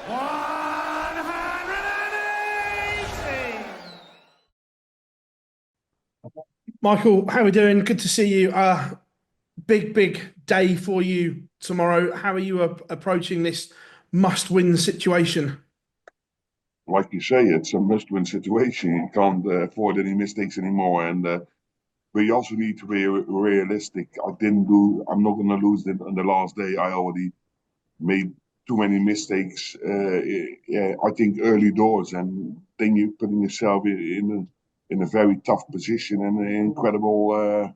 180. Michael, how are we doing? Good to see you. Big day for you tomorrow. How are you approaching this must-win situation? Like you say, it's a must-win situation. You can't afford any mistakes anymore, and but you also need to be realistic. I'm not going to lose it on the last day. I already made too many mistakes. Yeah, I think early doors, and then you're putting yourself in a very tough position and an incredible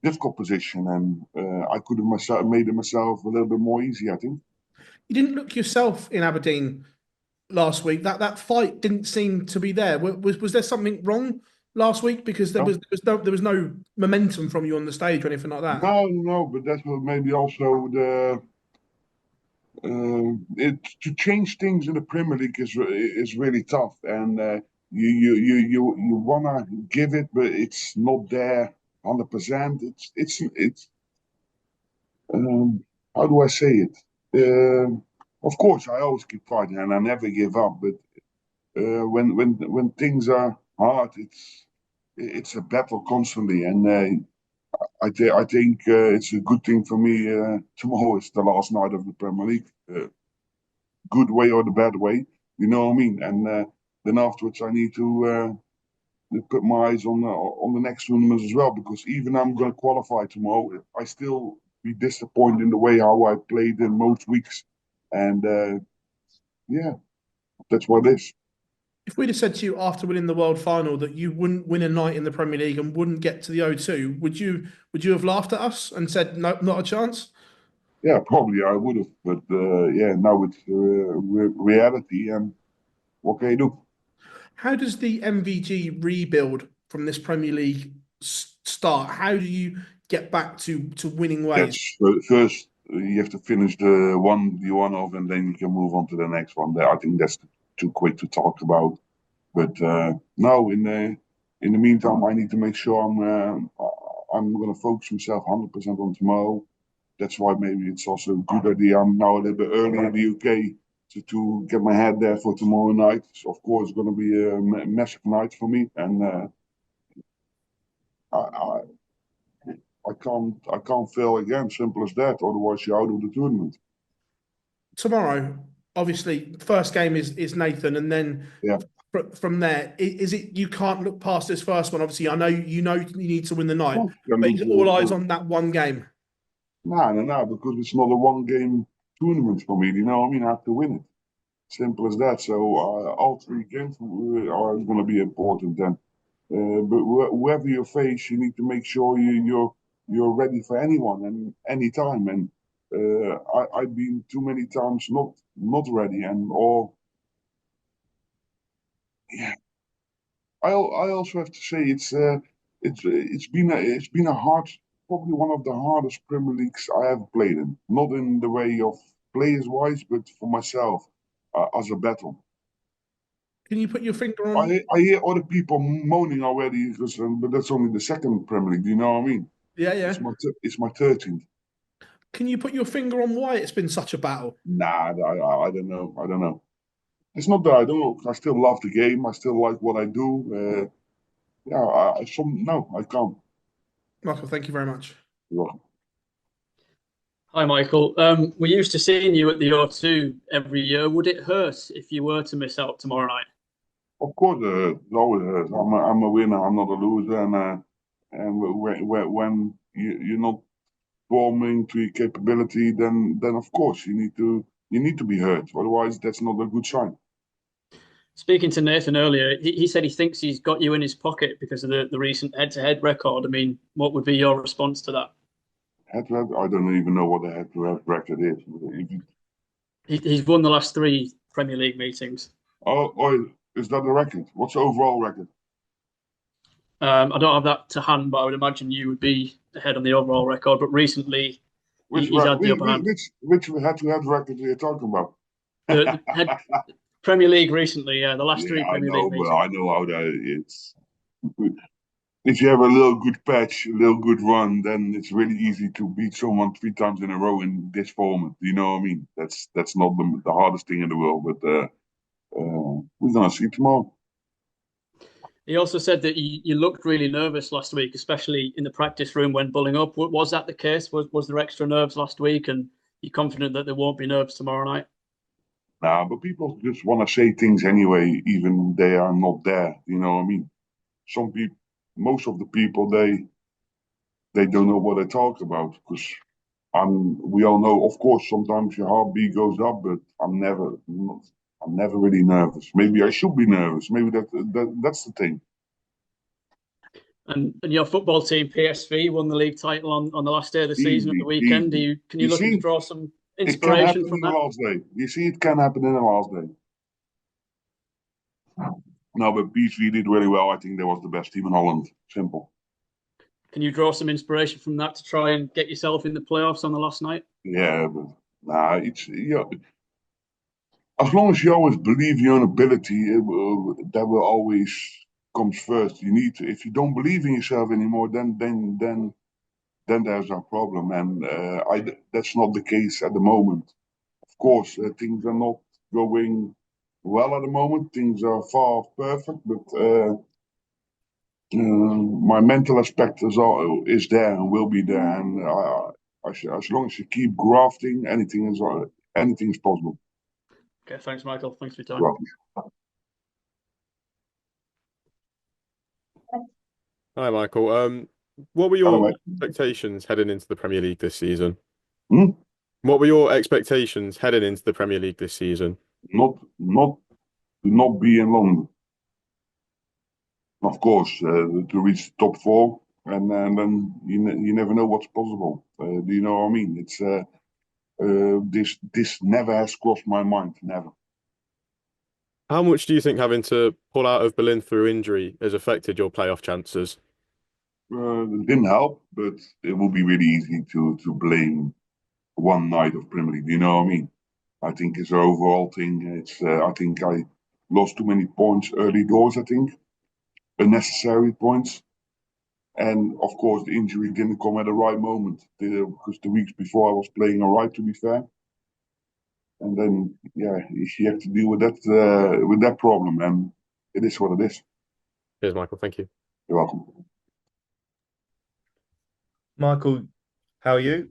difficult position. And I could have made it myself a little bit more easy, I think. You didn't look yourself in Aberdeen last week. That fight didn't seem to be there. Was there something wrong last week? Because No, there was no momentum from you on the stage or anything like that. no, but that's what maybe also to change things in the Premier League is really tough, and you wanna give it, but it's not there 100%. It's how do I say it? Of course, I always keep fighting and I never give up. But when things are hard, it's a battle constantly, and I think it's a good thing for me. Tomorrow is the last night of the Premier League. Good way or the bad way, you know what I mean? And then afterwards, I need to put my eyes on the next tournaments as well, because even I'm going to qualify tomorrow, I still be disappointed in the way how I played in most weeks, and yeah, that's what it is. If we'd have said to you after winning the world final that you wouldn't win a night in the Premier League and wouldn't get to the O2, would you have laughed at us and said no, not a chance? Yeah, probably I would have, but yeah, now it's reality, and what can you do? How does the MVG rebuild from this Premier League start? How do you get back to winning ways? That's first you have to finish the one off, and then you can move on to the next one. I think that's too quick to talk about. But no, in the meantime, I need to make sure I'm going to focus myself 100% on tomorrow. That's why maybe it's also a good idea. I'm now a little bit early in the UK to get my head there for tomorrow night. So of course, it's going to be a massive night for me, and I, I can't fail again. Simple as that. Otherwise, you're out of the tournament. Tomorrow, obviously, first game is Nathan, and then Yeah. from there, is it you can't look past this first one? Obviously, I know you need to win the night, No, you can but is it all eyes look. on that one game? No, because it's not a one-game tournament for me. You know what I mean? I have to win it. Simple as that. So all three games are going to be important then. But whoever you face, you need to make sure you're ready for anyone and anytime. And I've been too many times not ready, and or yeah. I also have to say it's been a hard, probably one of the hardest Premier Leagues I ever played in. Not in the way of players wise, but for myself as a battle. Can you put your finger on? I hear other people moaning already, because, but that's only the second Premier League. Do you know what I mean? Yeah, yeah. It's my 13th. Can you put your finger on why it's been such a battle? Nah, I don't know. I don't know. It's not that I don't know. I still love the game. I still like what I do. Yeah, no, I can't. Michael, thank you very much. You're welcome. Hi, Michael. We're used to seeing you at the O2 every year. Would it hurt if you were to miss out tomorrow night? Of course, it always hurts. I'm a winner. I'm not a loser. And when you're not performing to your capability, then of course you need to be hurt. Otherwise, that's not a good sign. Speaking to Nathan earlier, he said he thinks he's got you in his pocket because of the recent head-to-head record. I mean, what would be your response to that? Head to head, I don't even know what the head to head record is. He's won the last three Premier League meetings. Oh, is that the record? What's the overall record? I don't have that to hand, but I would imagine you would be ahead on the overall record. But recently, Which he's had the upper hand. which head to head record are you talking about? The head Premier League recently, yeah, the last Yeah, three I Premier League know, but meetings. I know how that it's. if you have a little good patch, a little good run, then it's really easy to beat someone 3 times in a row in this format. You know what I mean? That's not the hardest thing in the world, but we're gonna see tomorrow. He also said that you looked really nervous last week, especially in the practice room when bulling up. Was that the case? Was there extra nerves last week, and you're confident that there won't be nerves tomorrow night? Nah, but people just want to say things anyway, even they are not there. You know what I mean? Some people, most of the people, they don't know what they talk about because we all know, of course, sometimes your heartbeat goes up, but I'm never really nervous. Maybe I should be nervous. Maybe that's the thing. And your football team, PSV, won the league title on the last day of the season at the Easy, weekend. easy. Can you You looking to see, draw some it can inspiration happen from in the that? last day. You see, it can happen in the last day. No, but PSV did really well. I think they was the best team in Holland. Simple. Can you draw some inspiration from that to try and get yourself in the playoffs on the last night? Yeah, but nah, it's as long as you always believe your own ability, that will always comes first. You need to. If you don't believe in yourself anymore, then there's a problem, and that's not the case at the moment. Of course, things are not going well at the moment. Things are far off perfect, but my mental aspect is there and will be there, and as long as you keep grafting, anything is possible. Okay, thanks, Michael. Thanks for your time. Well, Hi, Michael. What were by the your way, expectations heading into the Premier League this season? hmm? What were your expectations heading into the Premier League this season? Not be in London. Of course, to reach the top four, and then you never know what's possible. Do you know what I mean? This never has crossed my mind. Never. How much do you think having to pull out of Berlin through injury has affected your playoff chances? It didn't help, but it will be really easy to blame one night of Premier League. Do you know what I mean? I think it's an overall thing. I think I lost too many points early doors. I think unnecessary points. And of course, the injury didn't come at the right moment because the weeks before I was playing all right, to be fair. And then, yeah, you have to deal with that problem, and it is what it is. Cheers, Michael. Thank you. You're welcome. Michael, how are you?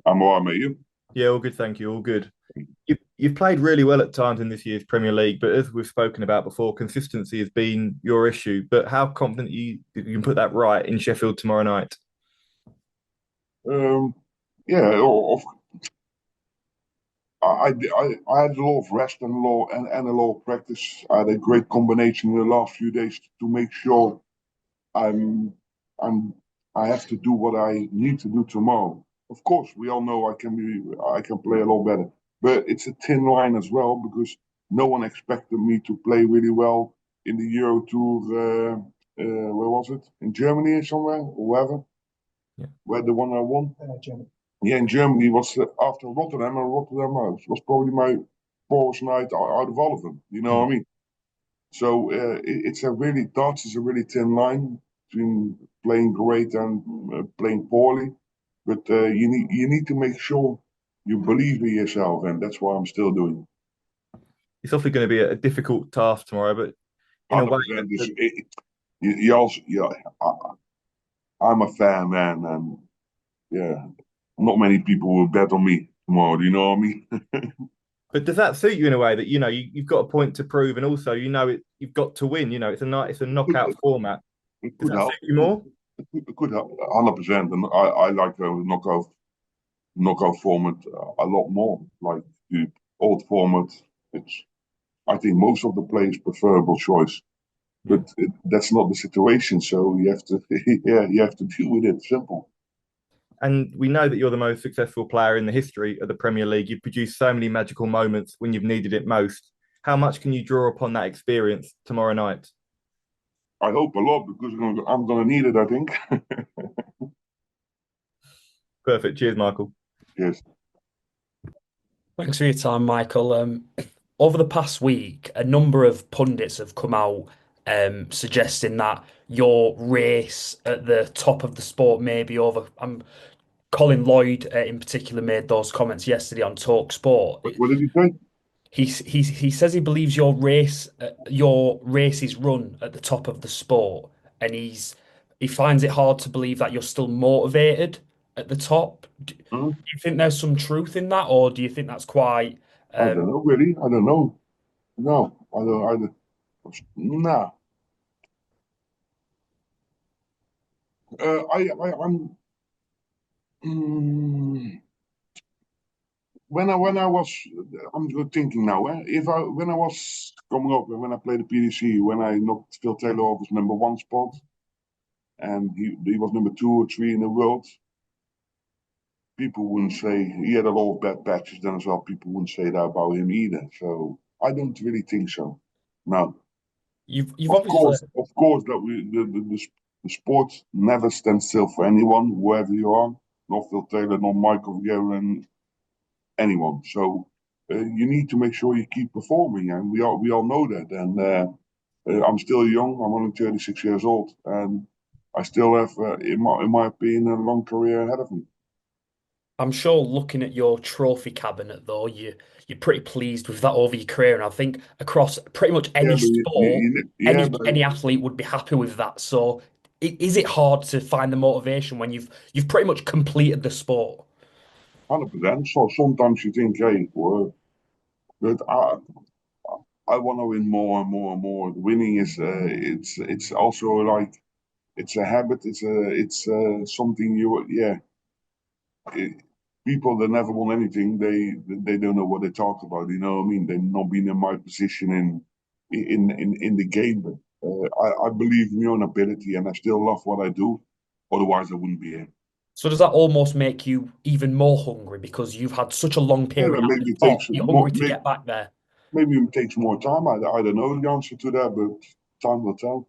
I'm all right, mate. You? Yeah, all good, thank you. All good. You've played really well at times in this year's Premier League, but as we've spoken about before, consistency has been your issue. But how confident you can put that right in Sheffield tomorrow night? Yeah, I had a lot of rest and a lot of practice. I had a great combination in the last few days to make sure I'm I'm I have to do what I need to do tomorrow. Of course, we all know I can play a lot better, but it's a thin line as well because no one expected me to play really well in the Euro Tour. Where was it? In Germany or somewhere, or wherever, Yeah. where the one I won. Yeah, in Germany was after Rotterdam, and Rotterdam was probably my poorest night out of all of them. You know what I mean? So it's a really darts is a really thin line between playing great and playing poorly. But you need to make sure you believe in yourself, and that's what I'm still doing. It's obviously going to be a difficult task tomorrow, but in a way, 100%. You also, yeah, I'm a fan, man, and yeah, not many people will bet on me tomorrow. Do you know what I mean? but does that suit you in a way that you've got a point to prove, and also you've got to win. It's a knockout format. It Does could that help. suit you more? It could help 100%, and I like the knockout format a lot more. Like the old format, it's I think most of the players preferable choice, Yeah. but that's not the situation. So you have to yeah you have to deal with it. Simple. And we know that you're the most successful player in the history of the Premier League. You've produced so many magical moments when you've needed it most. How much can you draw upon that experience tomorrow night? I hope a lot because I'm gonna need it. I think. Perfect. Cheers, Michael. Yes. Thanks for your time, Michael. Over the past week, a number of pundits have come out suggesting that your race at the top of the sport may be over. Colin Lloyd, in particular, made those comments yesterday on Talk Sport. What did he say? He says he believes your race is run at the top of the sport, and he finds it hard to believe that you're still motivated at the top. Do Huh? you think there's some truth in that, or do you think that's quite? I don't know, really. I don't know. No, I don't. I don't. Nah. I'm. Mm, when I was, I'm good thinking now. If I when I was coming up and when I played the PDC, when I knocked Phil Taylor off his #1 spot, and he was #2 or 3 in the world, people wouldn't say he had a lot of bad patches then as well. People wouldn't say that about him either. So I don't really think so. No. You've obviously. Of course, that the sport never stands still for anyone, whoever you are. Not Phil Taylor, not Michael van Gerwen, anyone. So you need to make sure you keep performing, and we all know that. And I'm still young. I'm only 36 years old, and I still have, in my opinion, a long career ahead of me. I'm sure looking at your trophy cabinet though, you're pretty pleased with that over your career, and I think across pretty much any Yeah, but sport, yeah, but any athlete would be happy with that. So, is it hard to find the motivation when you've pretty much completed the sport? 100%. So sometimes you think, hey, well, but I want to win more and more and more. Winning is it's also like it's a habit. It's something you yeah. It, people that never won anything, they don't know what they talk about. You know what I mean? They've not been in my position in the game, but I believe in my own ability, and I still love what I do. Otherwise, I wouldn't be here. So does that almost make you even more hungry because you've had such a long Yeah, period but at maybe the it top? takes You're more. hungry to get back there. Maybe it takes more time. I don't know the answer to that, but time will tell.